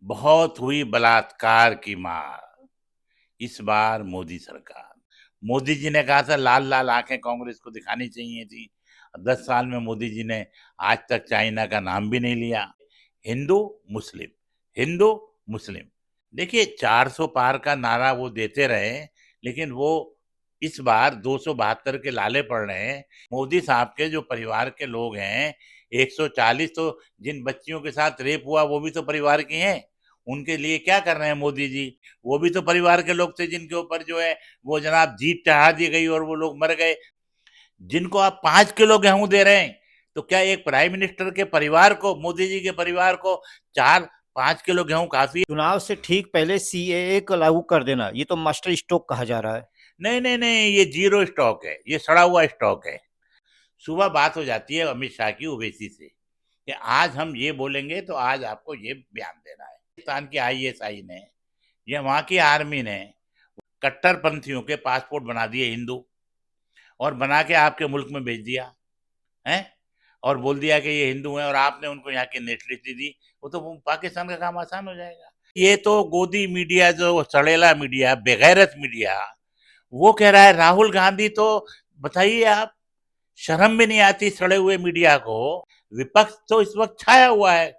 बहुत हुई बलात्कार की मार, इस बार मोदी सरकार। मोदी जी ने कहा था लाल लाल आंखें कांग्रेस को दिखानी चाहिए थी। 10 साल में मोदी जी ने आज तक चाइना का नाम भी नहीं लिया। हिंदू मुस्लिम, हिंदू मुस्लिम। देखिए 400 पार का नारा वो देते रहे, लेकिन वो इस बार 272 के लाले पड़ रहे हैं। मोदी साहब के जो परिवार के लोग हैं, 140 तो जिन बच्चियों के साथ रेप हुआ वो भी तो परिवार की हैं। उनके लिए क्या कर रहे हैं मोदी जी? वो भी तो परिवार के लोग थे जिनके ऊपर जो है वो जनाब जीत चढ़ा दी गई और वो लोग मर गए। जिनको आप 5 किलो गेहूं दे रहे हैं, तो क्या एक प्राइम मिनिस्टर के परिवार को, मोदी जी के परिवार को 4-5 किलो गेहूं काफी है? चुनाव से ठीक पहले सीएए को लागू कर देना, ये तो मास्टर स्ट्रोक कहा जा रहा है। नहीं नहीं नहीं, ये जीरो स्टॉक है, ये सड़ा हुआ स्टॉक है। सुबह बात हो जाती है अमित शाह की ओवैसी से कि आज हम ये बोलेंगे तो आज आपको ये बयान देना है। पाकिस्तान की आईएसआई ने या वहां की आर्मी ने कट्टरपंथियों के पासपोर्ट बना दिए हिंदू, और बना के आपके मुल्क में भेज दिया है, और बोल दिया कि ये हिंदू हैं, और आपने उनको यहाँ की नेशनलिटी दी। वो तो पाकिस्तान का काम आसान हो जाएगा। ये तो गोदी मीडिया, जो सड़ेला मीडिया, बेगैरत मीडिया, वो कह रहा है राहुल गांधी तो, बताइए आप, शर्म भी नहीं आती सड़े हुए मीडिया को। विपक्ष तो इस वक्त छाया हुआ है।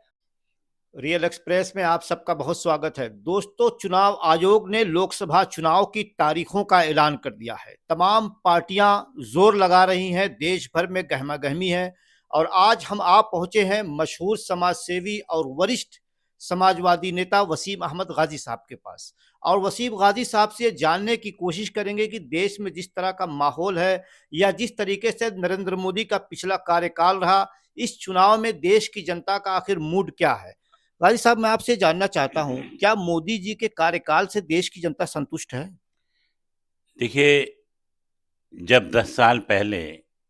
रियल एक्सप्रेस में आप सबका बहुत स्वागत है। दोस्तों, चुनाव आयोग ने लोकसभा चुनाव की तारीखों का ऐलान कर दिया है। तमाम पार्टियां जोर लगा रही हैं, देश भर में गहमा गहमी है। और आज हम आप पहुंचे हैं मशहूर समाज सेवी और वरिष्ठ समाजवादी नेता वसीम अहमद गाजी साहब के पास। और वसीम गाजी साहब से जानने की कोशिश करेंगे कि देश में जिस तरह का माहौल है या जिस तरीके से नरेंद्र मोदी का पिछला कार्यकाल रहा, इस चुनाव में देश की जनता का आखिर मूड क्या है। गाजी साहब, मैं आपसे जानना चाहता हूं, क्या मोदी जी के कार्यकाल से देश की जनता संतुष्ट है? देखिए, जब 10 साल पहले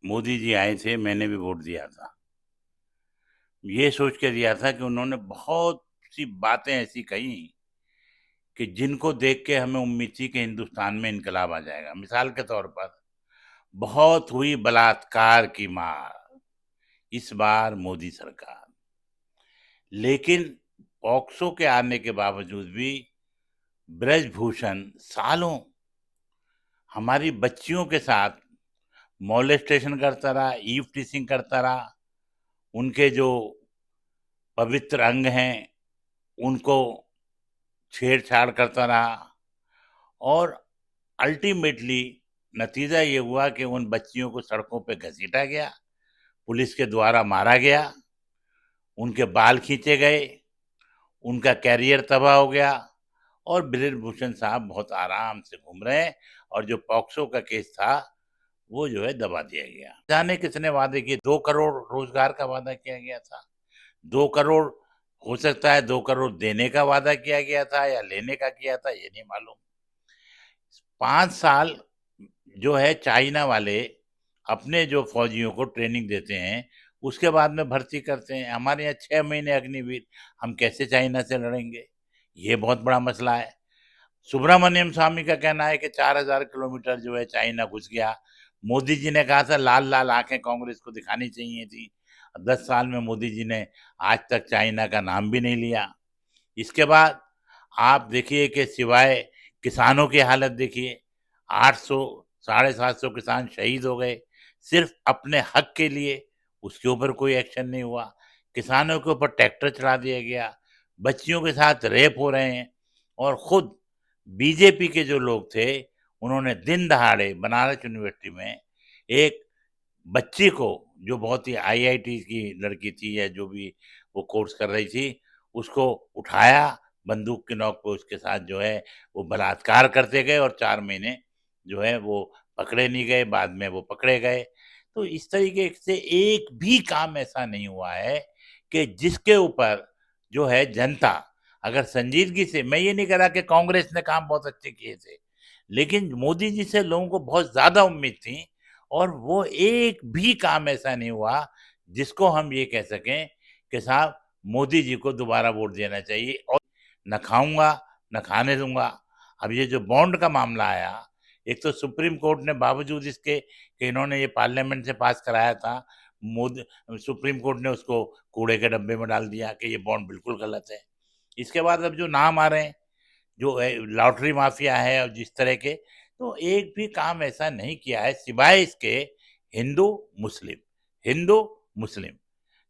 मोदी जी आए थे, मैंने भी वोट दिया था। ये सोच के दिया था कि उन्होंने बहुत सी बातें ऐसी कही कि जिनको देख के हमें उम्मीद थी कि हिंदुस्तान में इनकलाब आ जाएगा। मिसाल के तौर पर, बहुत हुई बलात्कार की मार, इस बार मोदी सरकार। लेकिन पॉक्सो के आने के बावजूद भी ब्रजभूषण सालों हमारी बच्चियों के साथ मॉलेस्टेशन करता रहा, ईव टीसिंग करता रहा। उनके जो पवित्र अंग हैं उनको छेड़छाड़ करता रहा, और अल्टीमेटली नतीजा ये हुआ कि उन बच्चियों को सड़कों पे घसीटा गया, पुलिस के द्वारा मारा गया, उनके बाल खींचे गए, उनका कैरियर तबाह हो गया, और ब्रिजभूषण साहब बहुत आराम से घूम रहे हैं, और जो पॉक्सो का केस था वो जो है दबा दिया गया। जाने किसने वादे किए, 2 करोड़ रोजगार का वादा किया गया था। 2 करोड़, हो सकता है 2 करोड़ देने का वादा किया गया था या लेने का किया था, ये नहीं मालूम। 5 साल जो है चाइना वाले अपने जो फौजियों को ट्रेनिंग देते हैं, उसके बाद में भर्ती करते हैं। हमारे यहाँ 6 महीने अग्निवीर, हम कैसे चाइना से लड़ेंगे? ये बहुत बड़ा मसला है। सुब्रमण्यम स्वामी का कहना है कि 4,000 किलोमीटर जो है चाइना घुस गया। मोदी जी ने कहा था लाल लाल आंखें कांग्रेस को दिखानी चाहिए थी। 10 साल में मोदी जी ने आज तक चाइना का नाम भी नहीं लिया। इसके बाद आप देखिए कि सिवाय किसानों की हालत देखिए, 800, 750 किसान शहीद हो गए सिर्फ अपने हक के लिए। उसके ऊपर कोई एक्शन नहीं हुआ। किसानों के ऊपर ट्रैक्टर चढ़ा दिया गया, बच्चियों के साथ रेप हो रहे हैं, और खुद बीजेपी के जो लोग थे, उन्होंने दिन दहाड़े बनारस यूनिवर्सिटी में एक बच्ची को, जो बहुत ही आईआईटी की लड़की थी या जो भी वो कोर्स कर रही थी, उसको उठाया, बंदूक की नोक पे उसके साथ जो है वो बलात्कार करते गए, और 4 महीने जो है वो पकड़े नहीं गए, बाद में वो पकड़े गए। तो इस तरीके से एक भी काम ऐसा नहीं हुआ है कि जिसके ऊपर जो है जनता अगर संजीदगी से, मैं ये नहीं कह रहा कि कांग्रेस ने काम बहुत अच्छे किए थे, लेकिन मोदी जी से लोगों को बहुत ज्यादा उम्मीद थी, और वो एक भी काम ऐसा नहीं हुआ जिसको हम ये कह सकें कि साहब मोदी जी को दोबारा वोट देना चाहिए। और न खाऊंगा न खाने दूंगा। अब ये जो बॉन्ड का मामला आया, एक तो सुप्रीम कोर्ट ने बावजूद इसके कि इन्होंने ये पार्लियामेंट से पास कराया था, मोदी सुप्रीम कोर्ट ने उसको कूड़े के डब्बे में डाल दिया कि ये बॉन्ड बिल्कुल गलत है। इसके बाद अब जो नाम आ रहे हैं, जो लॉटरी माफिया है और जिस तरह के, तो एक भी काम ऐसा नहीं किया है सिवाय इसके हिंदू मुस्लिम, हिंदू मुस्लिम,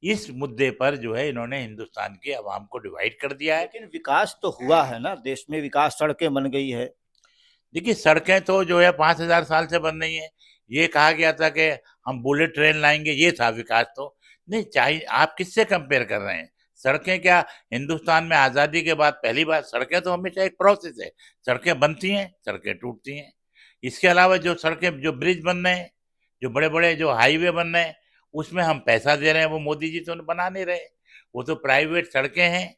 इस मुद्दे पर जो है इन्होंने हिंदुस्तान की आवाम को डिवाइड कर दिया है। लेकिन विकास तो हुआ है ना, देश में विकास, सड़कें बन गई है। देखिए सड़कें तो जो है 5,000 साल से बन रही हैं। ये कहा गया था कि हम बुलेट ट्रेन लाएंगे, ये था विकास तो नहीं चाहिए। आप किससे कंपेयर कर रहे हैं? सड़कें क्या हिंदुस्तान में आज़ादी के बाद पहली बार? सड़कें तो हमेशा एक प्रोसेस है, सड़कें बनती हैं, सड़कें टूटती हैं। इसके अलावा जो सड़कें, जो ब्रिज बन रहे हैं, जो बड़े बड़े जो हाईवे बन रहे हैं, उसमें हम पैसा दे रहे हैं, वो मोदी जी तो बना नहीं रहे। वो तो प्राइवेट सड़कें हैं,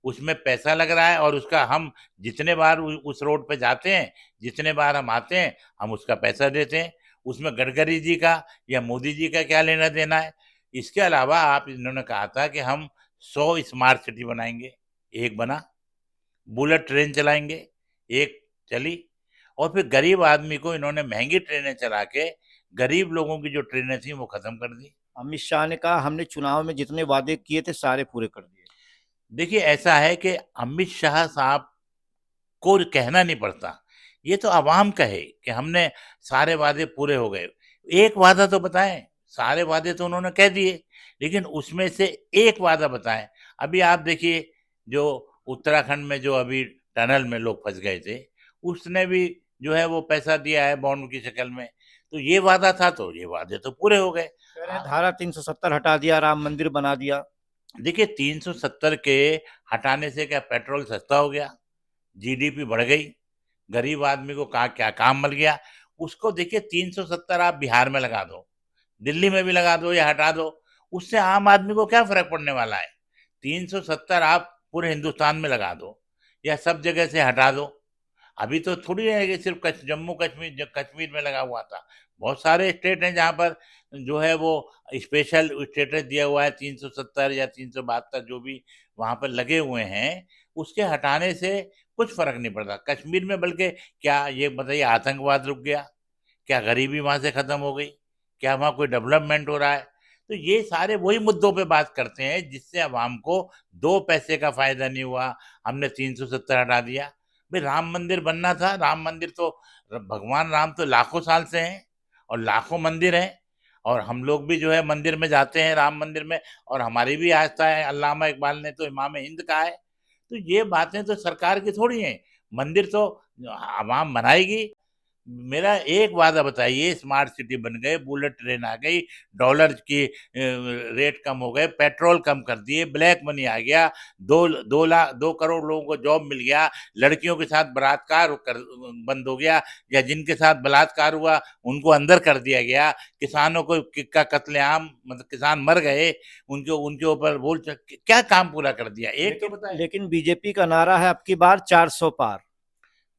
उसमें पैसा लग रहा है और उसका हम जितने बार उस रोड पे जाते हैं, जितने बार हम आते हैं, हम उसका पैसा देते हैं। उसमें गडकरी जी का या मोदी जी का क्या लेना देना है? इसके अलावा आप, इन्होंने कहा था कि हम 100 स्मार्ट सिटी बनाएंगे, एक बना। बुलेट ट्रेन चलाएंगे, एक चली। और फिर गरीब आदमी को इन्होंने महंगी ट्रेनें चला के गरीब लोगों की जो ट्रेनें थी वो खत्म कर दी। अमित शाह ने कहा हमने चुनाव में जितने वादे किए थे सारे पूरे कर दिए। देखिए ऐसा है कि अमित शाह साहब को कहना नहीं पड़ता, ये तो आवाम कहे कि हमने सारे वादे पूरे हो गए। एक वादा तो बताएं, सारे वादे तो उन्होंने कह दिए, लेकिन उसमें से एक वादा बताएं। अभी आप देखिए, जो उत्तराखंड में जो अभी टनल में लोग फंस गए थे, उसने भी जो है वो पैसा दिया है बॉन्ड की शक्ल में। तो ये वादा था, तो ये वादे तो पूरे हो गए। कह रहे हैं धारा 370 हटा दिया, राम मंदिर बना दिया। देखिए 370 के हटाने से क्या पेट्रोल सस्ता हो गया? जीडीपी बढ़ गई? गरीब आदमी को कहा क्या काम मिल गया? उसको देखिए 370 आप बिहार में लगा दो, दिल्ली में भी लगा दो या हटा दो, उससे आम आदमी को क्या फर्क पड़ने वाला है? 370 आप पूरे हिंदुस्तान में लगा दो या सब जगह से हटा दो। अभी तो थोड़ी है कि सिर्फ जम्मू कश्मीर, कश्मीर में लगा हुआ था। बहुत सारे स्टेट हैं जहाँ पर जो है वो स्पेशल स्टेटस दिया हुआ है, 370 या 372 जो भी वहां पर लगे हुए हैं, उसके हटाने से कुछ फर्क नहीं पड़ता कश्मीर में। बल्कि क्या ये बताइए, आतंकवाद रुक गया? क्या गरीबी वहां से खत्म हो गई? क्या वहां कोई डेवलपमेंट हो रहा है? तो ये सारे वही मुद्दों पे बात करते हैं जिससे अवाम को दो पैसे का फायदा नहीं हुआ। हमने 370 हटा दिया। भाई राम मंदिर बनना था, राम मंदिर तो, भगवान राम तो लाखों साल से हैं और लाखों मंदिर हैं, और हम लोग भी जो है मंदिर में जाते हैं, राम मंदिर में, और हमारी भी आस्था है। अल्लामा इकबाल ने तो इमाम हिंद कहा है। तो ये बातें तो सरकार की थोड़ी हैं, मंदिर तो आवाम बनाएगी। मेरा एक वादा बताइए, स्मार्ट सिटी बन गए, बुलेट ट्रेन आ गई, डॉलर की रेट कम हो गए, पेट्रोल कम कर दिए, ब्लैक मनी आ गया, 2 करोड़ लोगों को जॉब मिल गया, लड़कियों के साथ बलात्कार बंद हो गया, या जिनके साथ बलात्कार हुआ उनको अंदर कर दिया गया, किसानों को का कत्लेआम, मतलब किसान मर गए, उनके उनके ऊपर क्या काम पूरा कर दिया? एक तो बताए। लेकिन बीजेपी का नारा है अब की बार 400 पार।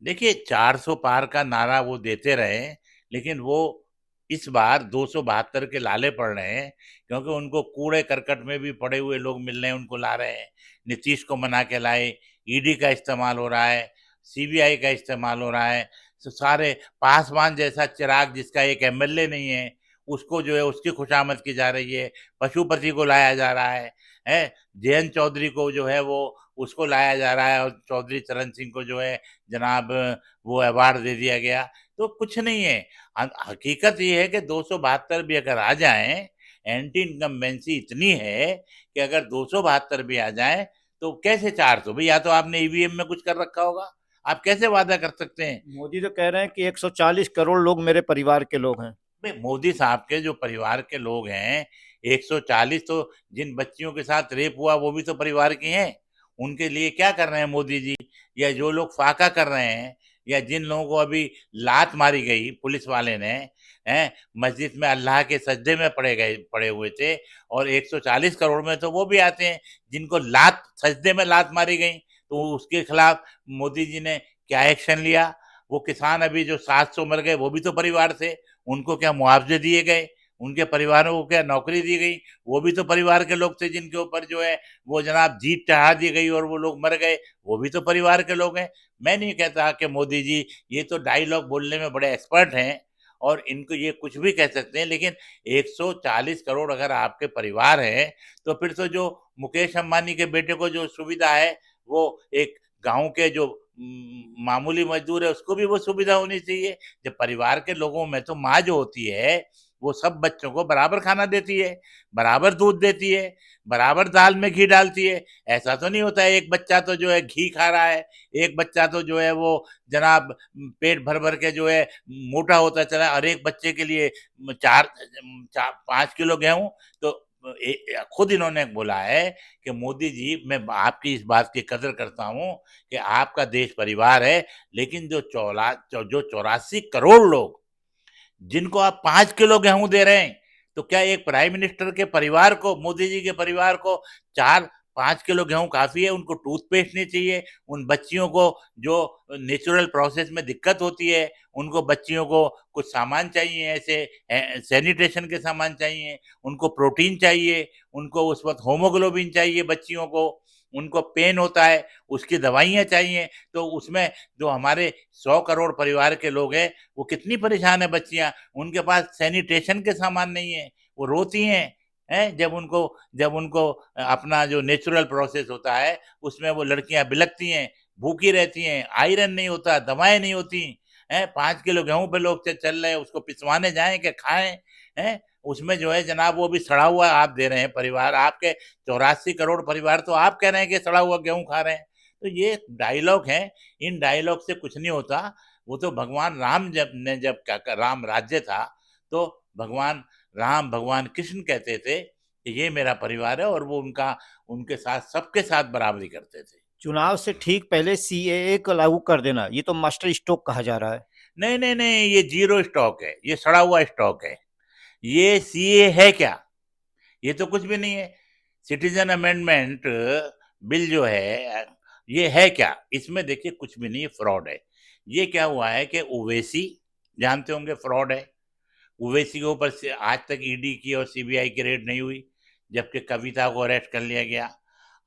देखिए 400 पार का नारा वो देते रहे, लेकिन वो इस बार 272 के लाले पड़ रहे हैं, क्योंकि उनको कूड़े करकट में भी पड़े हुए लोग मिल रहे हैं, उनको ला रहे हैं। नीतीश को मना के लाए, ईडी का इस्तेमाल हो रहा है, सीबीआई का इस्तेमाल हो रहा है। तो सारे, पासवान जैसा चिराग जिसका एक एमएलए नहीं है, उसको जो है उसकी खुशामद की जा रही है, पशुपति को लाया जा रहा है, जयंत चौधरी को जो है वो उसको लाया जा रहा है, और चौधरी चरण सिंह को जो है जनाब वो अवार्ड दे दिया गया। तो कुछ नहीं है। हकीकत ये है कि 272 भी अगर आ जाएं, एंटी इनकम्बेंसी इतनी है कि अगर 272 भी आ जाएं, तो कैसे 400? भाई या तो आपने ईवीएम में कुछ कर रखा होगा, आप कैसे वादा कर सकते हैं? मोदी तो कह रहे हैं कि 140 करोड़ लोग मेरे परिवार के लोग हैं। भाई मोदी साहब के जो परिवार के लोग हैं, 140 तो, जिन बच्चियों के साथ रेप हुआ वो भी तो परिवार की हैं। उनके लिए क्या कर रहे हैं मोदी जी? या जो लोग फाका कर रहे हैं, या जिन लोगों को अभी लात मारी गई पुलिस वाले ने, हैं, मस्जिद में अल्लाह के सजदे में पड़े हुए थे, और 140 करोड़ में तो वो भी आते हैं जिनको लात, सजदे में लात मारी गई, तो उसके खिलाफ मोदी जी ने क्या एक्शन लिया? वो किसान अभी जो 700 मर गए वो भी तो परिवार थे, उनको क्या मुआवजे दिए गए? उनके परिवारों को क्या नौकरी दी गई? वो भी तो परिवार के लोग थे, जिनके ऊपर जो है वो जनाब जीत चढ़ा दी गई और वो लोग मर गए, वो भी तो परिवार के लोग हैं। मैं नहीं कहता कि मोदी जी ये तो डायलॉग बोलने में बड़े एक्सपर्ट हैं और इनको ये कुछ भी कह सकते हैं, लेकिन 140 करोड़ अगर आपके परिवार है, तो फिर तो जो मुकेश अंबानी के बेटे को जो सुविधा है, वो एक गांव के जो मामूली मजदूर है उसको भी वो सुविधा होनी चाहिए। जब परिवार के लोगों में तो माँ जो होती है वो सब बच्चों को बराबर खाना देती है, बराबर दूध देती है, बराबर दाल में घी डालती है। ऐसा तो नहीं होता है एक बच्चा तो जो है घी खा रहा है, एक बच्चा तो जो है वो जनाब पेट भर भर के जो है मोटा होता चला, और एक बच्चे के लिए 5 किलो गेहूं। तो खुद इन्होंने बोला है कि मोदी जी, मैं आपकी इस बात की कदर करता हूं कि आपका देश परिवार है, लेकिन जो 84 करोड़ लोग जिनको आप 5 किलो गेहूं दे रहे हैं, तो क्या एक प्राइम मिनिस्टर के परिवार को, मोदी जी के परिवार को 4-5 किलो गेहूं काफी है? उनको टूथपेस्ट नहीं चाहिए? उन बच्चियों को जो नेचुरल प्रोसेस में दिक्कत होती है, उनको बच्चियों को कुछ सामान चाहिए, ऐसे सैनिटेशन के सामान चाहिए, उनको प्रोटीन चाहिए, उनको उस वक्त होमोग्लोबिन चाहिए बच्चियों को, उनको पेन होता है उसकी दवाइयाँ चाहिए। तो उसमें जो हमारे 100 करोड़ परिवार के लोग हैं वो कितनी परेशान है बच्चियां, उनके पास सैनिटेशन के सामान नहीं है, वो रोती हैं जब उनको अपना जो नेचुरल प्रोसेस होता है उसमें वो लड़कियां बिलखती हैं, भूखी रहती हैं, आयरन नहीं होता, दवाएं नहीं होती हैं। 5 किलो गेहूं पे लोग चल रहे हैं, उसको पिसवाने जाएं कि खाएं हैं? उसमें जो है जनाब वो भी सड़ा हुआ आप दे रहे हैं। परिवार आपके 84 करोड़ परिवार तो आप कह रहे हैं कि सड़ा हुआ गेहूं खा रहे हैं। तो ये डायलॉग है, इन डायलॉग से कुछ नहीं होता। वो तो भगवान राम जब क्या राम राज्य था तो भगवान राम भगवान कृष्ण कहते थे कि ये मेरा परिवार है, और वो उनके साथ सबके साथ बराबरी करते थे। चुनाव से ठीक पहले सीएए को लागू कर देना, ये तो मास्टर स्ट्रोक कहा जा रहा है। नहीं नहीं नहीं, ये जीरो स्टॉक है, ये सड़ा हुआ स्टॉक है। ये सीए है क्या? ये तो कुछ भी नहीं है। सिटीजन अमेंडमेंट बिल जो है ये है क्या? इसमें देखिए कुछ भी नहीं है, फ्रॉड है। ये क्या हुआ है कि ओवैसी, जानते होंगे फ्रॉड है, ओवैसी के ऊपर से आज तक ईडी की और सीबीआई की रेड नहीं हुई, जबकि कविता को अरेस्ट कर लिया गया।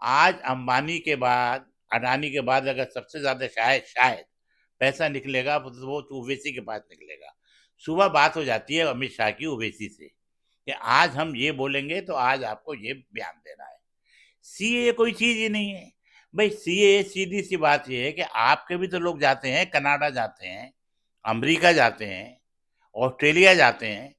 आज अंबानी के बाद, अडानी के बाद अगर सबसे ज्यादा शायद शायद पैसा निकलेगा तो वो ओवैसी के पास निकलेगा। सुबह बात हो जाती है अमित शाह की ओवैसी से कि आज हम ये बोलेंगे तो आज आपको ये बयान देना है। सीए कोई चीज ही नहीं है भाई। सीए सीधी सी बात ये है कि आपके भी तो लोग जाते हैं, कनाडा जाते हैं, अमेरिका जाते हैं, ऑस्ट्रेलिया जाते हैं,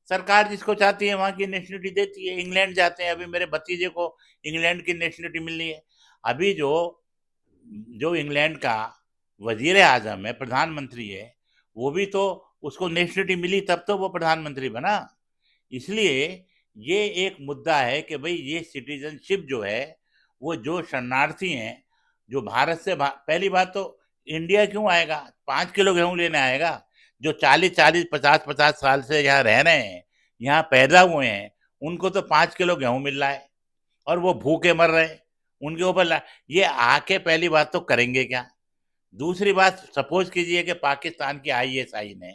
सरकार जिसको चाहती है वहां की नेशनलिटी देती है। इंग्लैंड जाते हैं, अभी मेरे भतीजे को इंग्लैंड की नेशनलिटी मिलनी है। अभी जो जो इंग्लैंड का वजीर आजम है, प्रधानमंत्री है, वो भी तो उसको नेशनलिटी मिली तब तो वो प्रधानमंत्री बना। इसलिए ये एक मुद्दा है कि भाई ये सिटीजनशिप जो है, वो जो शरणार्थी हैं, जो भारत से पहली बात तो इंडिया क्यों आएगा? 5 किलो गेहूं लेने आएगा? जो 40-40, 50-50 साल से यहाँ रह रहे हैं, यहाँ पैदा हुए हैं, उनको तो 5 किलो गेहूं मिल रहा है और वो भूखे मर रहे हैं। उनके ऊपर ये आके पहली बात तो करेंगे क्या? दूसरी बात, सपोज कीजिए कि पाकिस्तान की आईएसआई ने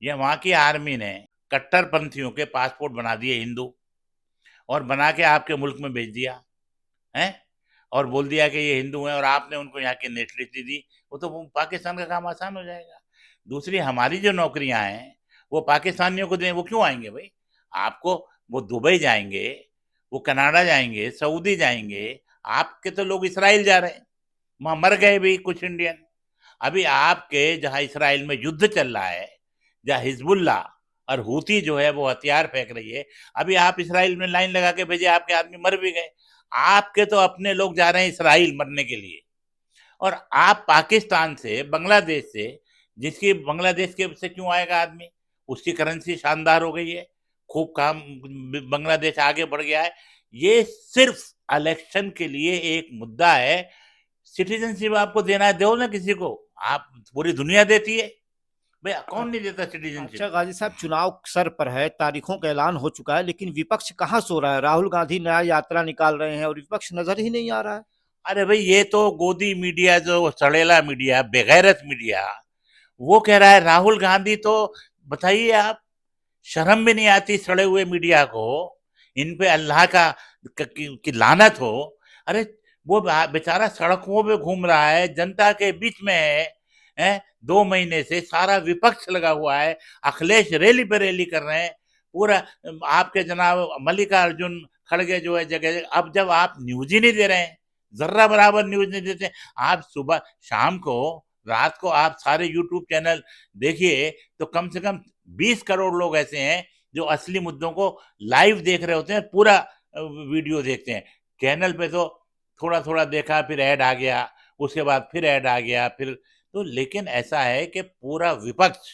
या वहां की आर्मी ने कट्टरपंथियों के पासपोर्ट बना दिए हिंदू, और बना के आपके मुल्क में भेज दिया है, और बोल दिया कि ये हिंदू हैं, और आपने उनको यहाँ की नेशनलिटी दी, वो तो पाकिस्तान का काम आसान हो जाएगा। दूसरी, हमारी जो नौकरियां हैं वो पाकिस्तानियों को दें, वो क्यों आएंगे भाई? आपको वो दुबई जाएंगे, वो कनाडा जाएंगे, सऊदी जाएंगे। आपके तो लोग इसराइल जा रहे हैं, वहां मर गए भी कुछ इंडियन। अभी आपके जहां इसराइल में युद्ध चल रहा है, जहां हिजबुल्ला और हूती जो है वो हथियार फेंक रही है, अभी आप इसराइल में लाइन लगा के भेजे, आपके आदमी मर भी गए। आपके तो अपने लोग जा रहे हैं इसराइल मरने के लिए, और आप पाकिस्तान से, बांग्लादेश से, जिसकी बांग्लादेश के से क्यों आएगा आदमी? उसकी करेंसी शानदार हो गई है, खूब काम, बांग्लादेश आगे बढ़ गया है। ये सिर्फ इलेक्शन के लिए एक मुद्दा है। सिटीजनशिप आपको देना है, दो ना किसी को। आप, पूरी दुनिया देती है भाई, कौन नहीं देता अच्छा सिटीजनशिप? गाजी साहब, चुनाव सर पर है, तारीखों का ऐलान हो चुका है, लेकिन विपक्ष कहाँ सो रहा है? राहुल गांधी नया यात्रा निकाल रहे हैं और विपक्ष नजर ही नहीं आ रहा है। अरे भाई, ये तो गोदी मीडिया, जो सड़ेला मीडिया, बेगैरत मीडिया, वो कह रहा है राहुल गांधी तो, बताइए आप, शर्म भी नहीं आती सड़े हुए मीडिया को? इन पे अल्लाह की लानत हो। अरे वो बेचारा सड़कों पे घूम रहा है, जनता के बीच में है? 2 महीने से सारा विपक्ष लगा हुआ है, अखिलेश रैली पे रैली कर रहे हैं, पूरा आपके जनाब मल्लिकार्जुन खड़गे जो है जगह जगह। अब जब आप न्यूज ही नहीं दे रहे हैं जर्रा बराबर न्यूज नहीं देते। आप सुबह शाम को रात को आप सारे यूट्यूब चैनल देखिए तो कम से कम 20 करोड़ लोग ऐसे हैं जो असली मुद्दों को लाइव देख रहे होते हैं, पूरा वीडियो देखते हैं। चैनल पे तो थोड़ा थोड़ा देखा, फिर ऐड आ गया, उसके बाद फिर ऐड आ गया, फिर तो लेकिन ऐसा है कि पूरा विपक्ष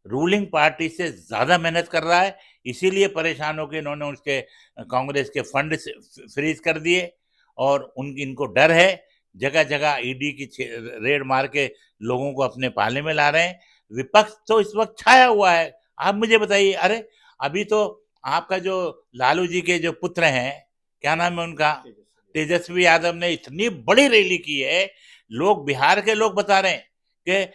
रूलिंग पार्टी से ज्यादा मेहनत कर रहा है, इसीलिए परेशान होकर इन्होंने उसके कांग्रेस के फंड फ्रीज कर दिए और उन इनको डर है। जगह जगह ईडी की रेड मार के लोगों को अपने पाले में ला रहे हैं। विपक्ष तो इस वक्त छाया हुआ है। आप मुझे बताइए, अरे अभी तो आपका जो लालू जी के जो पुत्र हैं, क्या नाम है उनका, तेजस्वी यादव ने इतनी बड़ी रैली की है। लोग बिहार के लोग बता रहे हैं कि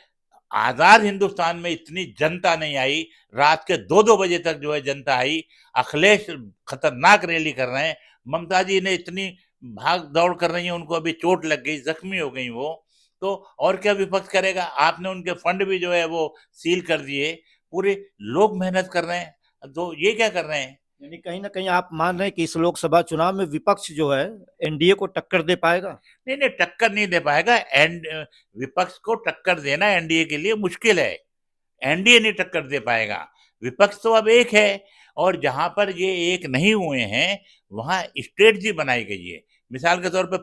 आजाद हिंदुस्तान में इतनी जनता नहीं आई। रात के 2-2 बजे तक जो है जनता आई। अखिलेश खतरनाक रैली कर रहे हैं। ममता जी ने इतनी भाग दौड़ कर रही है, उनको अभी चोट लग गई, जख्मी हो गई वो। तो और क्या विपक्ष करेगा? आपने उनके फंड भी जो है वो सील कर दिए। पूरे लोग मेहनत कर रहे हैं, तो ये क्या कर रहे हैं? यानी कहीं ना कहीं आप मान रहे हैं कि इस लोकसभा चुनाव में विपक्ष जो है एनडीए को टक्कर दे पाएगा। नहीं नहीं, टक्कर नहीं दे पाएगा। एंड विपक्ष को टक्कर देना एनडीए के लिए मुश्किल है। एनडीए नहीं टक्कर दे पाएगा। विपक्ष तो अब एक है, और जहां पर ये एक नहीं हुए हैं वहां स्ट्रेटजी बनाई गई है। मिसाल के तौर पे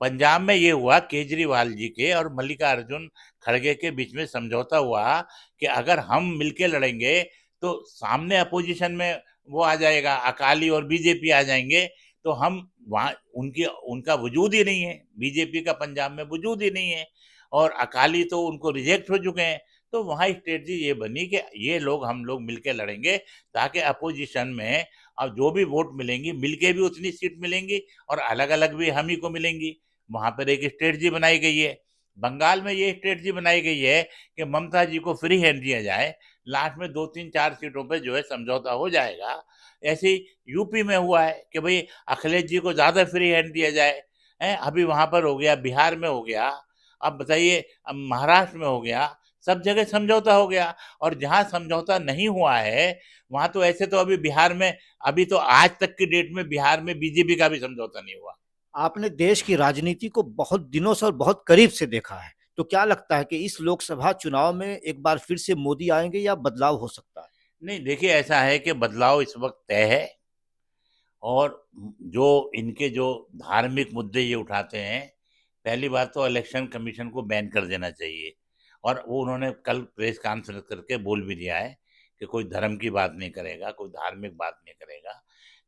पंजाब में ये हुआ, केजरीवाल जी के और मल्लिकार्जुन खड़गे के बीच में समझौता हुआ कि अगर हम मिलके लड़ेंगे तो सामने अपोजिशन में वो आ जाएगा, अकाली और बीजेपी आ जाएंगे, तो हम वहाँ उनकी उनका वजूद ही नहीं है, बीजेपी का पंजाब में वजूद ही नहीं है, और अकाली तो उनको रिजेक्ट हो चुके हैं। तो वहाँ स्ट्रेटजी ये बनी कि ये लोग हम लोग मिलके लड़ेंगे, ताकि अपोजिशन में अब जो भी वोट मिलेंगी मिलके भी उतनी सीट मिलेंगी और अलग अलग भी हम ही को मिलेंगी। वहां पर एक स्ट्रेटजी बनाई गई है। बंगाल में ये स्ट्रेटजी बनाई गई है कि ममता जी को फ्री हैंड दिया जाए, लास्ट में 2-3-4 सीटों पे जो है समझौता हो जाएगा। ऐसे ही यूपी में हुआ है कि भाई अखिलेश जी को ज्यादा फ्री हैंड दिया जाए। अभी वहां पर हो गया, बिहार में हो गया, अब बताइए अब महाराष्ट्र में हो गया, सब जगह समझौता हो गया। और जहां समझौता नहीं हुआ है वहां तो ऐसे तो अभी बिहार में, अभी तो आज तक की डेट में बिहार में बीजेपी का भी समझौता नहीं हुआ। आपने देश की राजनीति को बहुत दिनों से और बहुत करीब से देखा है, तो क्या लगता है कि इस लोकसभा चुनाव में एक बार फिर से मोदी आएंगे या बदलाव हो सकता है? नहीं देखिए, ऐसा है कि बदलाव इस वक्त तय है। और जो इनके जो धार्मिक मुद्दे ये उठाते हैं, पहली बात तो इलेक्शन कमीशन को बैन कर देना चाहिए। और वो उन्होंने कल प्रेस कॉन्फ्रेंस करके बोल भी दिया है कि कोई धर्म की बात नहीं करेगा, कोई धार्मिक बात नहीं करेगा।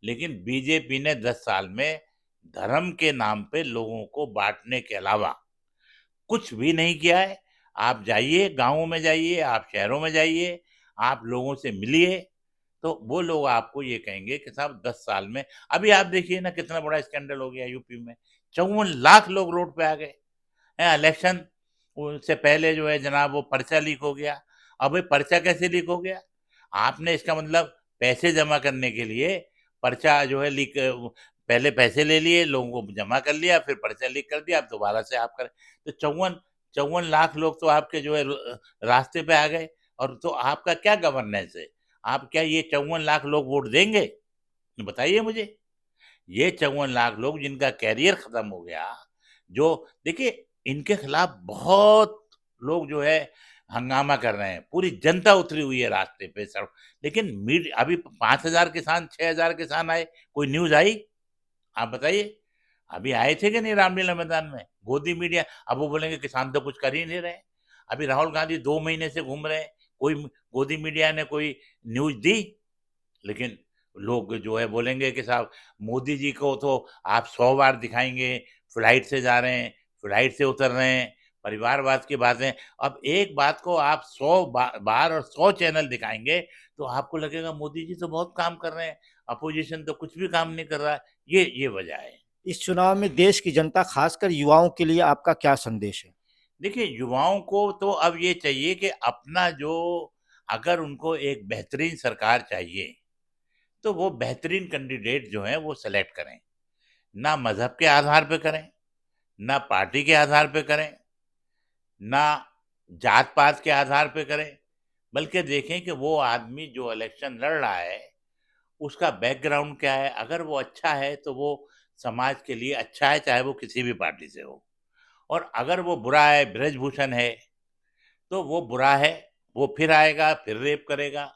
लेकिन बीजेपी ने 10 साल में धर्म के नाम पे लोगों को बांटने के अलावा कुछ भी नहीं किया है। आप जाइए, गांवों में जाइए, आप शहरों में जाइए, आप लोगों से मिलिए, तो वो लोग आपको ये कहेंगे कि साहब 10 साल में, अभी आप देखिए ना कितना बड़ा स्कैंडल हो गया यूपी में। 54 लाख लोग रोड पे आ गए हैं। इलेक्शन उससे पहले जो है जनाब वो पर्चा लीक हो गया। अब ये पर्चा कैसे लीक हो गया? आपने इसका मतलब पैसे जमा करने के लिए पर्चा जो है लीक, पहले पैसे ले लिए, लोगों को जमा कर लिया, फिर पर्चा लीक कर दिया, अब दोबारा से आप करें। तो 54 54 लाख लोग तो आपके जो है रास्ते पे आ गए। और तो आपका क्या गवर्नेंस है? आप क्या ये 54 लाख लोग वोट देंगे? बताइए मुझे। ये 54 लाख लोग जिनका कैरियर खत्म हो गया, जो देखिए इनके खिलाफ बहुत लोग जो है हंगामा कर रहे हैं, पूरी जनता उतरी हुई है रास्ते पे, सड़क। लेकिन अभी 5,000 किसान, 6,000 किसान आए, कोई न्यूज आई? आप बताइए। अभी आए थे कि नहीं रामलीला मैदान में? गोदी मीडिया, अब वो बोलेंगे किसान तो कुछ कर ही नहीं रहे। अभी राहुल गांधी 2 महीने से घूम रहे हैं, कोई गोदी मीडिया ने कोई न्यूज दी? लेकिन लोग जो है बोलेंगे कि साहब मोदी जी को तो आप 100 बार दिखाएंगे, फ्लाइट से जा रहे हैं, फ्लाइट से उतर रहे हैं, परिवारवाद की बातें। अब एक बात को आप 100 बार और 100 चैनल दिखाएंगे तो आपको लगेगा मोदी जी तो बहुत काम कर रहे हैं, अपोजिशन तो कुछ भी काम नहीं कर रहा है। ये वजह है। इस चुनाव में देश की जनता खासकर युवाओं के लिए आपका क्या संदेश है? देखिए, युवाओं को तो अब ये चाहिए कि अपना जो, अगर उनको एक बेहतरीन सरकार चाहिए तो वो बेहतरीन कैंडिडेट जो है वो सेलेक्ट करें। ना मजहब के आधार पे करें, ना पार्टी के आधार पे करें, ना जात पात के आधार पे करें, बल्कि देखें कि वो आदमी जो इलेक्शन लड़ रहा है उसका बैकग्राउंड क्या है। अगर वो अच्छा है तो वो समाज के लिए अच्छा है, चाहे वो किसी भी पार्टी से हो। और अगर वो बुरा है, ब्रजभूषण है, तो वो बुरा है, वो फिर आएगा, फिर रेप करेगा।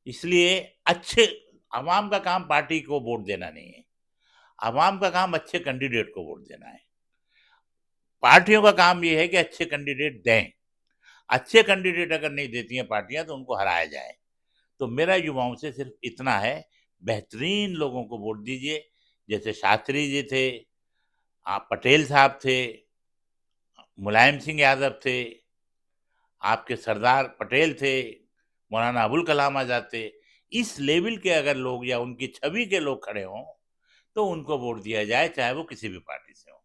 इसलिए अच्छे आवाम का काम पार्टी को वोट देना नहीं है, आवाम का काम अच्छे कैंडिडेट को वोट देना है। पार्टियों का काम ये है कि अच्छे कैंडिडेट दें। अच्छे कैंडिडेट अगर नहीं देती हैं पार्टियां तो उनको हराया जाए। तो मेरा युवाओं से सिर्फ इतना है, बेहतरीन लोगों को वोट दीजिए। जैसे शास्त्री जी थे, आप पटेल साहब थे, मुलायम सिंह यादव थे, आपके सरदार पटेल थे, मौलाना अबुल कलाम आजाद थे। इस लेवल के अगर लोग या उनकी छवि के लोग खड़े हों तो उनको वोट दिया जाए, चाहे वो किसी भी पार्टी से हो।